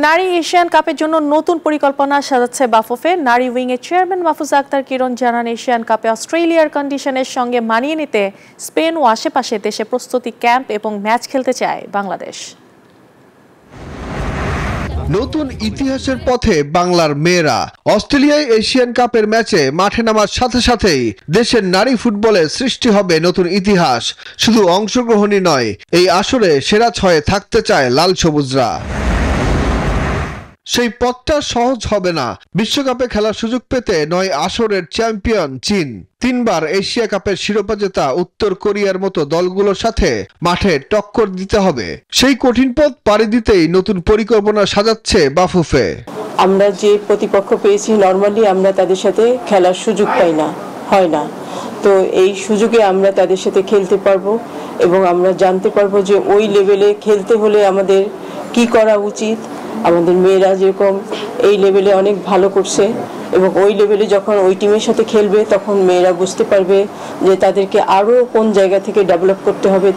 নারী এশিয়ান কাপের জন্য নতুন পরিকল্পনা সাজাচ্ছে বাফুফে। নারী উইংয়ের চেয়ারম্যান মাহফুজা আক্তার কিরণ জানান, এশিয়ান কাপে অস্ট্রেলিয়ার কন্ডিশনের সঙ্গে মানিয়ে নিতে স্পেন ও আশেপাশে দেশে প্রস্তুতি ক্যাম্প এবং ম্যাচ খেলতে চায় বাংলাদেশ। নতুন ইতিহাসের পথে বাংলার মেয়েরা অস্ট্রেলিয়ায় এশিয়ান কাপের ম্যাচে মাঠে নামার সাথে সাথেই দেশের নারী ফুটবলে সৃষ্টি হবে নতুন ইতিহাস। শুধু অংশগ্রহণই নয়, এই আসরে সেরা ছয়ে থাকতে চায় লাল সবুজরা। সেই পথটা সহজ হবে না। বিশ্বকাপে খেলার সুযোগ পেতে 9 আসরের চ্যাম্পিয়ন চীন, 3বার এশিয়া কাপের শিরোপা জেতা উত্তর কোরিয়ার মতো দলগুলোর সাথে মাঠে টক্কর দিতে হবে। সেই কঠিন পথ পাড়ি দিতেই নতুন পরিকল্পনা সাজাচ্ছে বাফুফে। আমরা যে প্রতিপক্ষ পেয়েছি, নরমালি আমরা তাদের সাথে খেলার সুযোগ পাই না, হয় না। তো এই সুযোগে আমরা তাদের সাথে খেলতে পারবো এবং আমরা জানতে পারবো যে ওই লেভেলে খেলতে হলে আমাদের কি করা উচিত। আমাদের মেয়েরা যেরকম এই লেভেলে অনেক ভালো করছে এবং ওই লেভেলে যখন ওই টিমের সাথে খেলবে তখন মেয়েরা বুঝতে পারবে যে তাদেরকে আরো কোন জায়গা থেকে ডেভেলপ করতে হবে,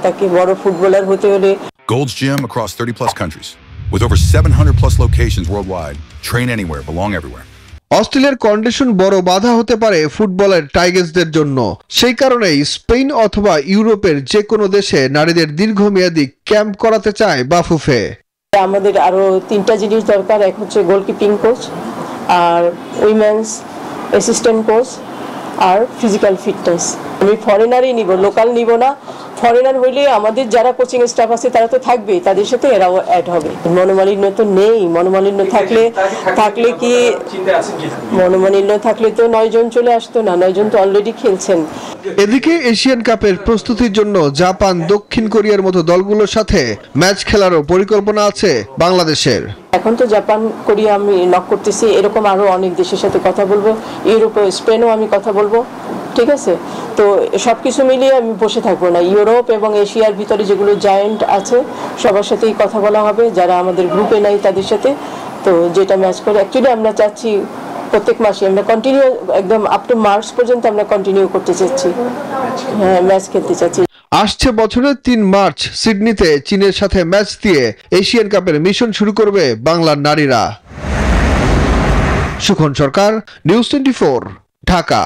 তাকে বড় ফুটবলার হতে হলে। Gold's Gym across 30 plus countries with over 700 plus locations worldwide. Train anywhere, belong everywhere. অস্ট্রেলিয়ার কন্ডিশন বড় বাধা হতে পারে ফুটবলের টাইগার্সদের জন্য। সেই কারণেই স্পেন অথবা ইউরোপের যে কোনো দেশে নারীদের দীর্ঘমেয়াদী ক্যাম্প করাতে চায় বাফুফে। আমাদের আরো 3টা জিনিস দরকার। এক হচ্ছে গোলকিপিং কোচ, আর উইমেন্স অ্যাসিস্ট্যান্ট কোচ, আর ফিজিক্যাল ফিটনেস। আমি ফরেনারই নিব, লোকাল নিব না। ফরেনার হইলে আমাদের যারা কোচিং স্টাফ আছে তারা তো থাকবে, তাদের সাথে এরাও অ্যাড হবে। মনোমালিন্য তো নেই। মনোমালিন্য থাকলে কি মনোমালিন্য থাকলে তো 9 জন চলে আসতো না। 9 জন তো অলরেডি খেলছেন। এদিকে এশিয়ান কাপের প্রস্তুতির জন্য জাপান, দক্ষিণ কোরিয়ার মতো দলগুলোর সাথে ম্যাচ খেলারও পরিকল্পনা আছে বাংলাদেশের। এখন তো জাপান, কোরিয়া আমি নক করতেছি, এরকম আরো অনেক দেশের সাথে কথা বলবো। ইউরোপে, স্পেনও আমি কথা বলবো। ঠিক আছে, তো সবকিছু মিলিয়ে আমি বসে থাকবো না। ইউরোপ এবং এশিয়ার ভিতরে যেগুলো জায়ান্ট আছে সবার সাথেই কথা বলা হবে, যারা আমাদের গ্রুপে নাই তাদের সাথে। তো যেটা ম্যাচ করে অ্যাকচুয়ালি আমরা চাচ্ছি প্রত্যেক মাসে আমরা কন্টিনিউ, একদম আপ টু মার্চ পর্যন্ত আমরা কন্টিনিউ করতে চাচ্ছি। হ্যাঁ, ম্যাচ খেলতে চাচ্ছি। আসছে বছরের 3 মার্চ সিডনিতে চীনের সাথে ম্যাচ দিয়ে এশিয়ান কাপের মিশন শুরু করবে বাংলার নারীরা। সুখন সরকার, নিউজ 24, ঢাকা।